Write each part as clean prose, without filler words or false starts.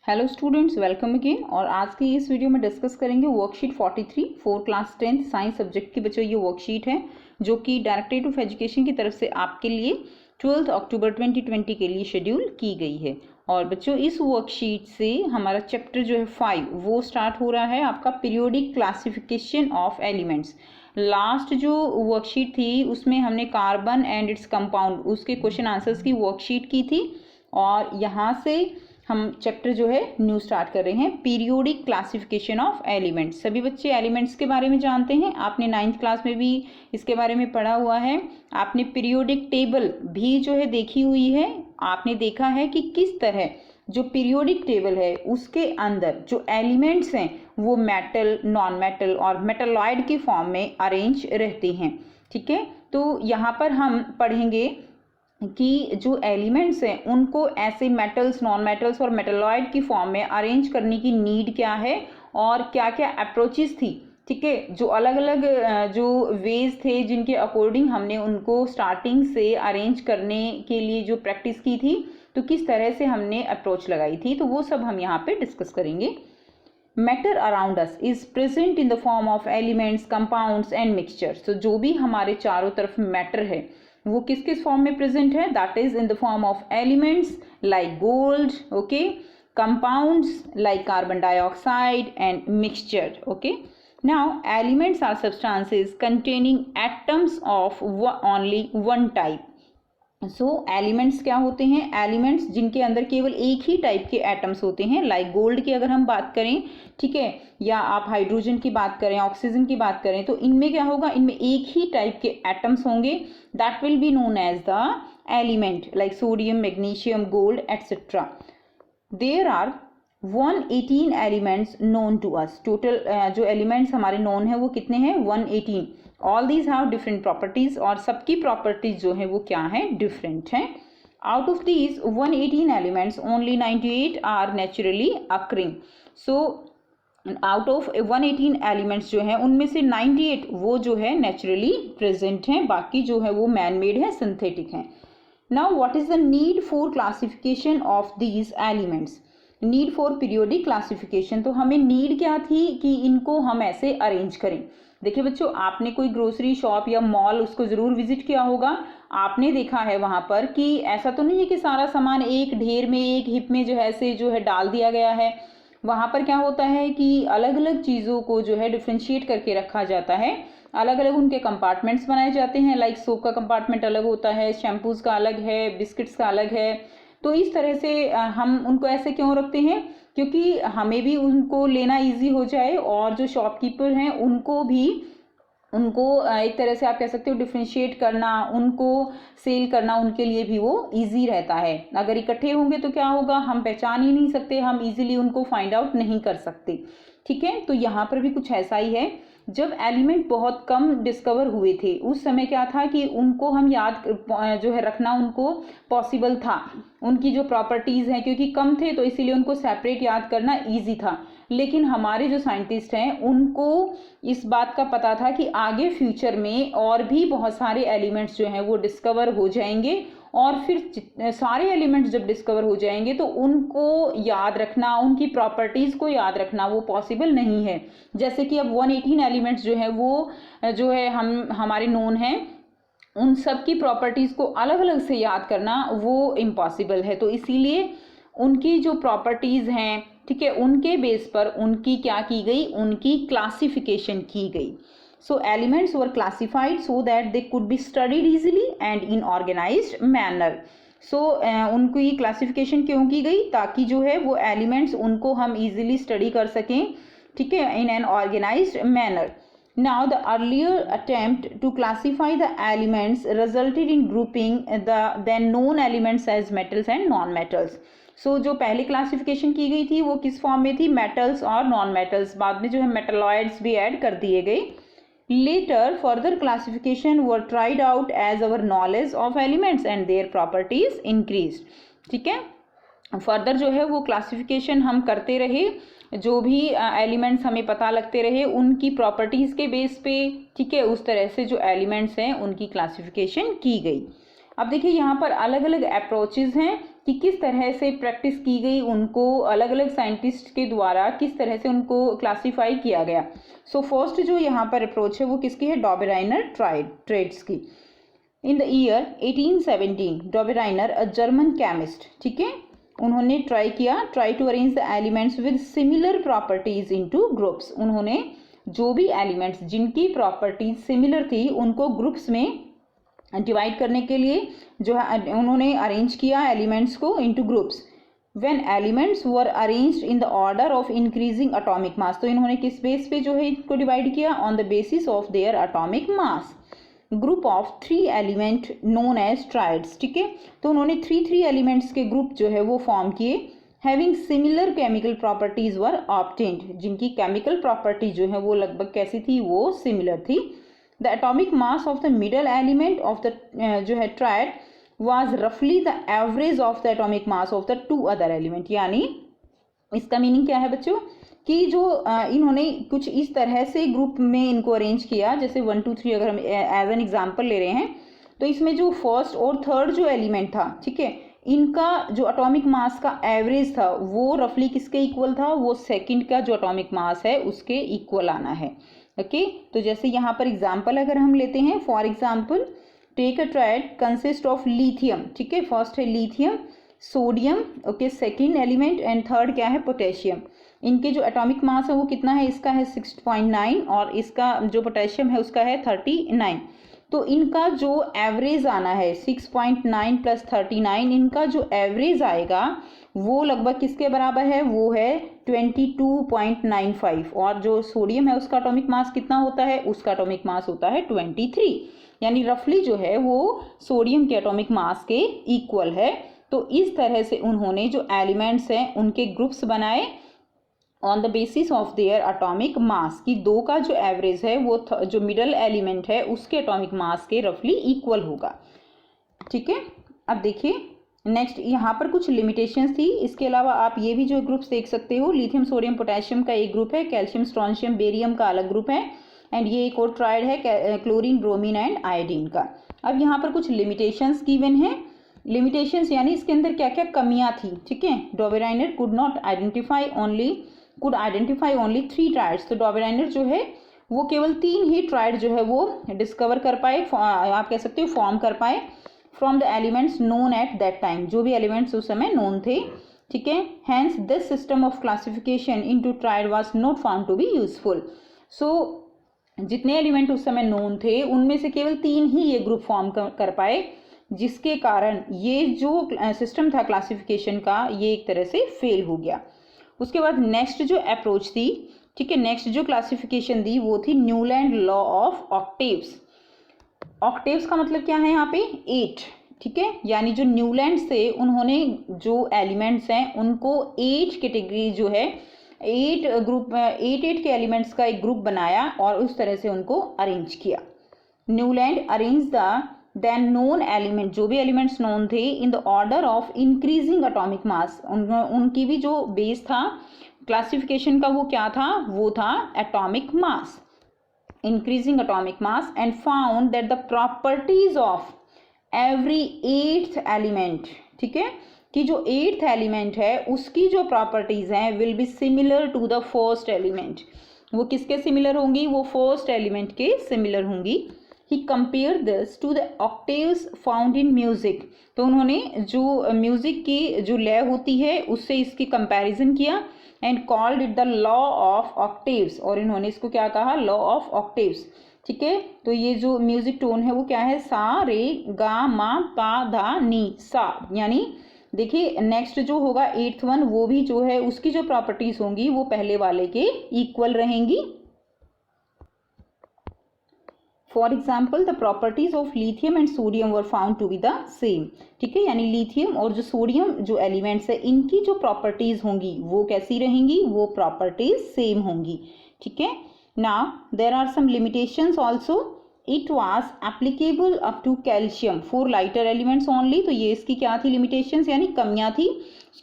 Hello students, welcome again. और आज की इस वीडियो में डिस्कस करेंगे worksheet 43 four class 10 science subject की बच्चों ये वर्कशीट है जो कि डायरेक्टरेट ऑफ एजुकेशन की तरफ से आपके लिए 12 अक्टूबर 2020 के लिए शेड्यूल की गई है। और बच्चों इस वर्कशीट से हमारा चैप्टर जो है 5 वो स्टार्ट हो रहा है आपका periodic classification of elements. Last जो वर्कशीट थी उसमें हमने कार्बन एंड इट्स कंपाउंड उसके क्वेश्चन आंसर्स की वर्कशीट की थी और यहाँ से हम चैप्टर जो है न्यू स्टार्ट कर रहे हैं पीरियोडिक क्लासिफिकेशन ऑफ एलिमेंट्स। सभी बच्चे एलिमेंट्स के बारे में जानते हैं, आपने 9th क्लास में भी इसके बारे में पढ़ा हुआ है। आपने पीरियोडिक टेबल भी जो है देखी हुई है, आपने देखा है कि किस तरह जो पीरियोडिक टेबल है उसके अंदर जो एलिमेंट्स हैं वो मेटल, नॉन मेटल और मेटलॉइड के फॉर्म में अरेंज रहते हैं। ठीक है, तो यहाँ पर हम पढ़ेंगे कि जो एलिमेंट्स हैं उनको ऐसे मेटल्स, नॉन मेटल्स और मेटलॉइड की फॉर्म में अरेंज करने की नीड क्या है और क्या क्या अप्रोचेस थी। ठीक है, जो अलग अलग जो वेज थे जिनके अकॉर्डिंग हमने उनको स्टार्टिंग से अरेंज करने के लिए जो प्रैक्टिस की थी, तो किस तरह से हमने अप्रोच लगाई थी, तो वो सब हम यहाँ पे डिस्कस करेंगे। Matter around us is present in the form of elements, compounds and mixtures. तो जो भी हमारे चारों तरफ मैटर है वो किस किस फॉर्म में प्रेजेंट है, that is in the form of elements like gold, okay, compounds like carbon dioxide and mixture. Okay, now elements are substances containing atoms of only one type. So elements क्या होते हैं, elements जिनके अंदर केवल एक ही type के atoms होते हैं। लाइक गोल्ड की अगर हम बात करें, ठीक है, या आप हाइड्रोजन की बात करें, ऑक्सीजन की बात करें, तो इनमें क्या होगा, इनमें एक ही टाइप के एटम्स होंगे। That will be known as the element, like sodium, magnesium, gold etcetera. There are 118 elements known to us. Total जो एलिमेंट्स हमारे नोन है वो कितने हैं, 118। All these have different properties और सबकी प्रॉपर्टीज जो है वो क्या है, डिफरेंट हैं। Out of these 118 elements only 98 are naturally occurring. So out of 118 elements जो है उनमें से 98 वो जो है नेचुरली प्रेजेंट हैं, बाकी जो है वो मैन मेड है, सिंथेटिक हैं। Now what is the need for classification of these elements, need for periodic classification. तो हमें नीड क्या थी कि इनको हम ऐसे अरेंज करें। देखिए बच्चों, आपने कोई ग्रोसरी शॉप या मॉल उसको जरूर विजिट किया होगा, आपने देखा है वहां पर कि ऐसा तो नहीं है कि सारा सामान एक ढेर में, एक हिप में जो है ऐसे जो है डाल दिया गया है। वहां पर क्या होता है कि अलग अलग चीजों को जो है डिफ्रेंशिएट करके रखा जाता है, अलग अलग उनके कंपार्टमेंट्स बनाए जाते हैं। लाइक सोप का कंपार्टमेंट अलग होता है, शैम्पूज का अलग है, बिस्किट्स का अलग है। तो इस तरह से हम उनको ऐसे क्यों रखते हैं, क्योंकि हमें भी उनको लेना इजी हो जाए और जो शॉपकीपर हैं उनको भी एक तरह से आप कह सकते हो डिफ्रेंशिएट करना, उनको सेल करना उनके लिए भी वो इजी रहता है। अगर इकट्ठे होंगे तो क्या होगा, हम पहचान ही नहीं सकते, हम इजीली उनको फाइंड आउट नहीं कर सकते। ठीक है, तो यहाँ पर भी कुछ ऐसा ही है। जब एलिमेंट बहुत कम डिस्कवर हुए थे उस समय क्या था कि उनको हम याद जो है रखना उनको पॉसिबल था। उनकी जो प्रॉपर्टीज हैं क्योंकि कम थे तो इसीलिए उनको सेपरेट याद करना इजी था। लेकिन हमारे जो साइंटिस्ट हैं उनको इस बात का पता था कि आगे फ्यूचर में और भी बहुत सारे एलिमेंट्स जो हैं वो डिस्कवर हो जाएंगे और फिर सारे एलिमेंट्स जब डिस्कवर हो जाएंगे तो उनको याद रखना, उनकी प्रॉपर्टीज को याद रखना वो पॉसिबल नहीं है। जैसे कि अब 118 एलिमेंट्स जो है वो जो है हमारे नोन हैं, उन सब की प्रॉपर्टीज को अलग अलग से याद करना वो इम्पॉसिबल है। तो इसीलिए उनकी जो प्रॉपर्टीज हैं, ठीक है, उनके बेस पर उनकी क्या की गई, उनकी क्लासिफिकेशन की गई। So elements were classified so that they could be studied easily and in organized manner. So उनको ये क्लासिफिकेशन क्यों की गई, ताकि जो है वो एलिमेंट्स उनको हम इजीली स्टडी कर सकें, ठीक है, in an organised manner. Now the earlier attempt to classify the elements resulted in grouping the then known elements as metals and non-metals. So जो पहले क्लासिफिकेशन की गई थी वो किस फॉर्म में थी, मेटल्स और नॉन मेटल्स। बाद में जो है मेटलॉइड्स भी ऐड कर दिए गए। Later, further classification were tried out as our knowledge of elements and their properties increased. ठीक है, फर्दर जो है वो क्लासिफिकेशन हम करते रहे, जो भी एलिमेंट्स हमें पता लगते रहे उनकी प्रॉपर्टीज के बेस पे, ठीक है, उस तरह से जो एलिमेंट्स हैं उनकी क्लासिफिकेशन की गई। अब देखिए यहाँ पर अलग अलग अप्रोचेज हैं कि किस तरह से प्रैक्टिस की गई, उनको अलग अलग साइंटिस्ट के द्वारा किस तरह से उनको क्लासीफाई किया गया। सो फर्स्ट जो यहाँ पर अप्रोच है वो किसकी है, डॉबेराइनर ट्रेड्स की। In the year 1817 Dobereiner a German chemist, ठीक है, उन्होंने try to arrange the elements with similar properties into groups. उन्होंने जो भी एलिमेंट्स जिनकी प्रॉपर्टीज सिमिलर थी उनको ग्रुप्स में डिवाइड करने के लिए जो है उन्होंने अरेंज किया एलिमेंट्स को into groups. When elements were arranged in the order of increasing atomic मास, तो इन्होंने किस बेस पे जो है इनको डिवाइड किया, on the basis of their atomic mass. Group of 3 element known as triads, ठीक है, तो उन्होंने 3 एलिमेंट्स के ग्रुप जो है वो फॉर्म किए। हैविंग सिमिलर केमिकल प्रॉपर्टीज वर ऑब्टेन्ड, जिनकी केमिकल प्रॉपर्टी जो है वो लगभग कैसी थी, वो सिमिलर थी। The atomic mass of the middle element of the जो है ट्राइड वाज रफली the average of the atomic mass of the 2 other element. यानी इसका मीनिंग क्या है बच्चों कि जो इन्होंने कुछ इस तरह से ग्रुप में इनको अरेंज किया, जैसे 1 2 3 अगर हम एज एन एग्जांपल ले रहे हैं तो इसमें जो फर्स्ट और थर्ड जो एलिमेंट था, ठीक है, इनका जो एटॉमिक मास का एवरेज था वो रफली किसके इक्वल था, वो सेकंड का जो एटॉमिक मास है उसके इक्वल आना है। ओके, तो जैसे यहाँ पर एग्जांपल अगर हम लेते हैं, for example take a triad consist of lithium, ठीक है, फर्स्ट है lithium, sodium, okay, second element, and third क्या है, पोटेशियम। इनके जो एटॉमिक मास है वो कितना है, इसका है 6.9 और इसका जो पोटेशियम है उसका है 39। तो इनका जो एवरेज आना है 6.9 प्लस 39, इनका जो एवरेज आएगा वो लगभग किसके बराबर है, वो है 22.95। और जो सोडियम है उसका एटॉमिक मास कितना होता है, उसका एटॉमिक मास होता है 23, यानी रफली जो है वो सोडियम के एटॉमिक मास के इक्वल है। तो इस तरह से उन्होंने जो एलिमेंट्स हैं उनके ग्रुप्स बनाए on the basis of their atomic मास, की 2 का जो एवरेज है वो जो मिडल एलिमेंट है उसके एटॉमिक मास के रफली इक्वल होगा। ठीक है, अब देखिए नेक्स्ट यहाँ पर कुछ लिमिटेशंस थी। इसके अलावा आप ये भी जो ग्रुप्स देख सकते हो, लिथियम सोडियम पोटेशियम का एक ग्रुप है, कैल्शियम स्ट्रोंशियम बेरियम का अलग ग्रुप है, एंड ये एक और ट्राइड है क्लोरीन ब्रोमीन एंड आयोडीन का। अब यहाँ पर कुछ लिमिटेशंस गिवन है। लिमिटेशंस यानी इसके अंदर क्या क्या कमियां थी, ठीक है। डॉबेराइनर कुड आइडेंटिफाई ओनली 3 ट्राइड्स, तो डॉबेराइनर जो है वो केवल 3 ही ट्राइड जो है वो डिस्कवर कर पाए, आप कह सकते हो फॉर्म कर पाए, from the elements known at that time, जो भी एलिमेंट्स उस समय नोन थे, ठीक है। Hence this system of classification into triad was not found to be useful. So जितने एलिमेंट उस समय नोन थे उनमें से केवल 3 ही ये ग्रुप फॉर्म कर पाए, जिसके कारण ये जो सिस्टम था क्लासिफिकेशन का ये एक तरह से फेल हो गया। उसके बाद नेक्स्ट जो अप्रोच थी, ठीक है, नेक्स्ट जो क्लासिफिकेशन दी वो थी Newland law of octaves. Octaves का मतलब क्या है यहाँ पे, 8, ठीक है, यानी जो न्यूलैंड से उन्होंने जो एलिमेंट्स हैं उनको 8 कैटेगरी जो है 8 के एलिमेंट्स का एक ग्रुप बनाया और उस तरह से उनको अरेंज किया। Newland arrange the then known element, जो भी एलिमेंट्स नोन थे, in the order of increasing atomic mass. उनकी भी जो बेस था क्लासिफिकेशन का वो क्या था, वो था atomic mass, increasing atomic mass, and found that the properties of every 8th element, ठीक है, कि जो 8th एलिमेंट है उसकी जो प्रॉपर्टीज हैं will be similar to the first element. वो किसके सिमिलर होंगी, वो फर्स्ट एलिमेंट के सिमिलर होंगी। He compared this to the octaves found in music, तो उन्होंने जो म्यूजिक की जो लय होती है उससे इसकी कंपैरिजन किया, and called it the law of octaves, और इन्होंने इसको क्या कहा, लॉ ऑफ ऑक्टेव्स, ठीक है। तो ये जो म्यूजिक टोन है वो क्या है, सा रे गा मा पा धा नी सा, यानी देखिए नेक्स्ट जो होगा 8th वन, वो भी जो है उसकी जो प्रॉपर्टीज होंगी वो पहले वाले के इक्वल रहेंगी। For example the properties of lithium and sodium were found to be the same, ठीक है, यानी लिथियम और जो सोडियम जो एलिमेंट्स है इनकी जो प्रॉपर्टीज होंगी वो कैसी रहेंगी, वो प्रॉपर्टीज सेम होंगी, ठीक है। Now there are some limitations also, it was applicable up to calcium for lighter elements only, तो ये इसकी क्या थी लिमिटेशंस, यानी कमियां थी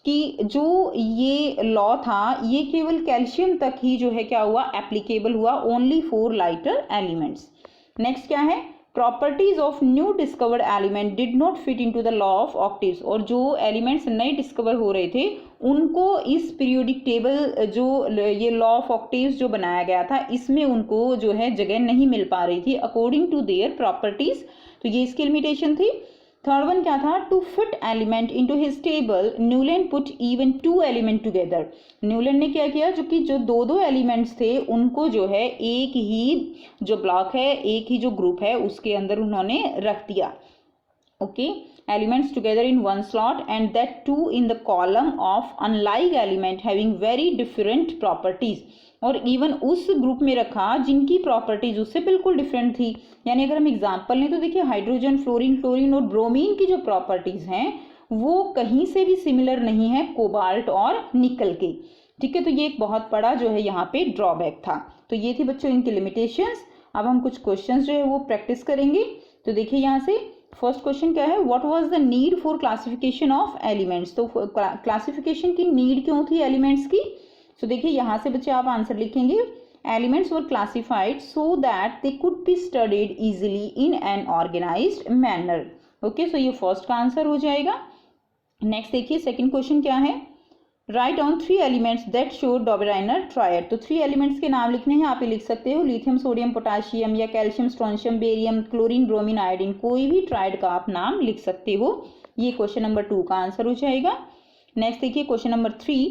कि जो ये लॉ था ये केवल कैल्शियम तक ही जो है क्या हुआ, एप्लीकेबल हुआ, only for lighter elements. Next क्या है, properties of new discovered element did not fit into the law of octaves, और जो एलिमेंट्स नए डिस्कवर हो रहे थे उनको इस पीरियोडिक टेबल जो ये लॉ ऑफ ऑक्टेव्स जो बनाया गया था इसमें उनको जो है जगह नहीं मिल पा रही थी अकॉर्डिंग टू देयर प्रॉपर्टीज। तो ये इसकी लिमिटेशन थी। थर्ड वन क्या था, to fit element into his table Newland put even two element together. Newland ने क्या किया, जो कि जो दो दो एलिमेंट्स थे उनको जो है एक ही जो ब्लॉक है, एक ही जो ग्रुप है उसके अंदर उन्होंने रख दिया। Okay, elements together in one slot and that too in the column of unlike element having very different properties, और इवन उस ग्रुप में रखा जिनकी प्रॉपर्टीज उससे बिल्कुल डिफरेंट थी। यानी अगर हम एग्जांपल लें तो देखिए हाइड्रोजन, फ्लोरीन, क्लोरीन और ब्रोमीन की जो प्रॉपर्टीज हैं वो कहीं से भी सिमिलर नहीं है कोबाल्ट और निकल के। ठीक है, तो ये एक बहुत बड़ा जो है यहाँ पे ड्रॉबैक था। तो ये थी बच्चों इनकी लिमिटेशंस। अब हम कुछ क्वेश्चंस जो है वो प्रैक्टिस करेंगे। तो देखिए यहाँ से फर्स्ट क्वेश्चन क्या है, what was the need for classification of elements. तो क्लासिफिकेशन की नीड क्यों थी एलिमेंट्स की। तो देखिए यहाँ से बच्चे आप आंसर लिखेंगे, elements were classified so that they could be studied easily in an organised manner. Okay, so ये फर्स्ट का आंसर हो जाएगा। नेक्स्ट देखिए सेकंड क्वेश्चन क्या है, write on 3 elements that show Dobereiner triad. तो 3 एलिमेंट्स के नाम लिखने हैं, आप ये लिख सकते हो लिथियम, सोडियम, पोटाशियम या calcium, strontium, barium, chlorine, bromine, iodine, कोई भी ट्रायड का आप नाम लिख सकते हो। ये क्वेश्चन नंबर 2 का आंसर हो जाएगा। नेक्स्ट देखिए question number 3,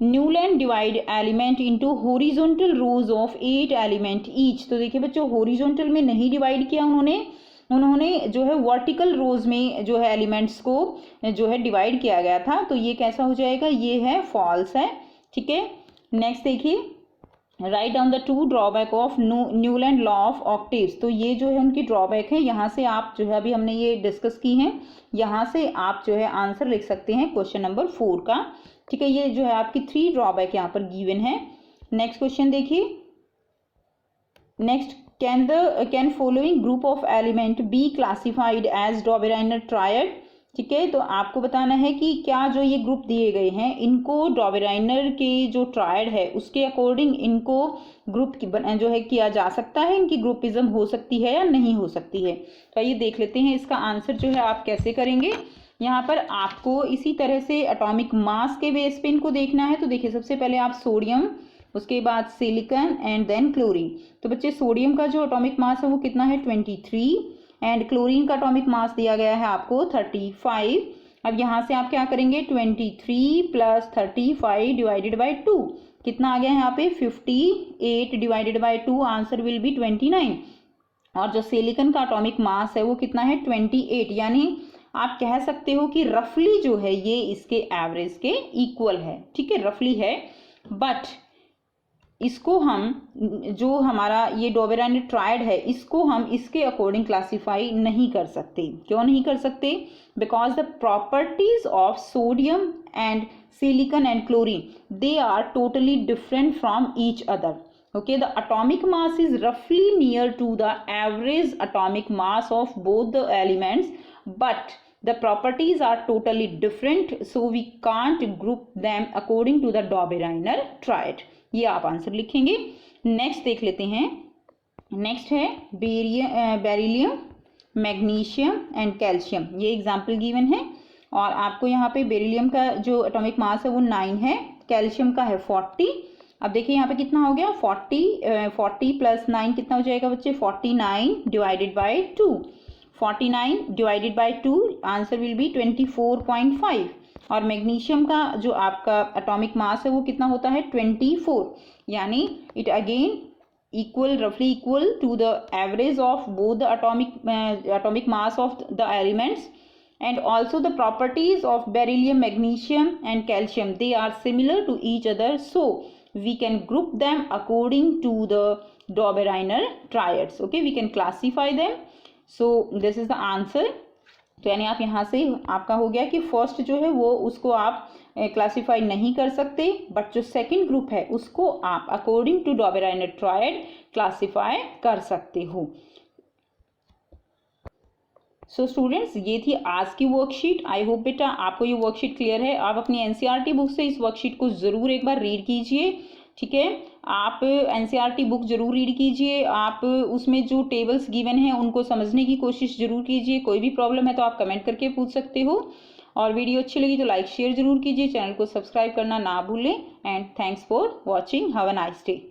Newland divide element into horizontal rows of 8 element each. तो देखिए बच्चों हॉरिजॉन्टल में नहीं डिवाइड किया उन्होंने जो है वर्टिकल रोज में जो है एलिमेंट्स को जो है डिवाइड किया गया था। तो ये कैसा हो जाएगा, ये है फॉल्स है। ठीक है, नेक्स्ट देखिए right down the 2 drawback of Newland law of octaves. तो ये जो है उनकी ड्रॉबैक है, यहाँ से आप जो है अभी हमने ये डिस्कस की हैं, यहाँ से आप जो है आंसर लिख सकते हैं क्वेश्चन नंबर 4 का। ठीक है, ये जो है आपकी 3 ड्रॉबैक यहाँ पर गिवन है। नेक्स्ट क्वेश्चन देखिए, next can following group of element be classified as Dobereiner triad. ठीक है, तो आपको बताना है कि क्या जो ये ग्रुप दिए गए हैं इनको डॉबराइनर के जो ट्रायड है उसके अकॉर्डिंग इनको ग्रुप जो है किया जा सकता है, इनकी ग्रुपिज्म हो सकती है या नहीं हो सकती है। तो आइए देख लेते हैं इसका आंसर जो है आप कैसे करेंगे। यहाँ पर आपको इसी तरह से एटॉमिक मास के बेस पे इनको देखना है। तो देखिए सबसे पहले आप सोडियम, उसके बाद सिलिकॉन एंड देन क्लोरीन। तो बच्चे सोडियम का जो एटॉमिक मास है वो कितना है 23 एंड क्लोरीन का एटॉमिक मास दिया गया है आपको 35। अब यहाँ से आप क्या करेंगे 23 प्लस 35 डिवाइडेड बाई 2 कितना आ गया है यहाँ पे 58 divided by 2 answer will be 29। और जो सिलिकॉन का एटॉमिक मास है वो कितना है 28, यानी आप कह सकते हो कि रफली जो है ये इसके एवरेज के इक्वल है। ठीक है, रफली है, बट इसको हम जो हमारा ये डॉबराइनर ट्रायड है इसको हम इसके अकॉर्डिंग क्लासीफाई नहीं कर सकते। क्यों नहीं कर सकते, because the properties of sodium and silicon and chlorine they are totally different from each other. Okay, the atomic mass is roughly near to the average atomic mass of both the elements, but the properties are totally different, so we can't group them according to the Dobereiner triad. ये आप answer लिखेंगे। Next देख लेते हैं, next है beryllium, magnesium and calcium. ये example given है और आपको यहाँ पे बेरिलियम का जो एटॉमिक मास है वो 9 है, कैल्शियम का है 40। अब देखिए यहाँ पे कितना हो गया 40 प्लस 9 कितना हो जाएगा बच्चे 49 divided by 2। 49 divided by 2 answer will be 24.5। और मैग्नीशियम का जो आपका एटॉमिक मास है वो कितना होता है 24, यानी it again equal roughly equal to the average of both the atomic mass of the elements, and also the properties of beryllium, magnesium and calcium, they are similar to each other, so we can group them according to the डॉबराइनर triads. Okay, we can classify them. So this is the answer. तो यानी आप यहाँ से आपका हो गया कि first जो है वो उसको आप क्लासीफाई नहीं कर सकते, बट जो सेकंड ग्रुप है उसको आप अकॉर्डिंग टू डॉबराइनर ट्रायड क्लासीफाई कर सकते हो। सो स्टूडेंट्स, ये थी आज की वर्कशीट। आई होप बेटा आपको ये वर्कशीट क्लियर है। आप अपनी एनसीईआरटी बुक से इस वर्कशीट को ज़रूर एक बार रीड कीजिए। ठीक है। आप एनसीईआरटी बुक जरूर रीड कीजिए, आप उसमें जो टेबल्स गिवन हैं उनको समझने की कोशिश जरूर कीजिए। कोई भी प्रॉब्लम है तो आप कमेंट करके पूछ सकते हो। और वीडियो अच्छी लगी तो लाइक शेयर जरूर कीजिए, चैनल को सब्सक्राइब करना ना भूलें। And thanks for watching, have a nice day.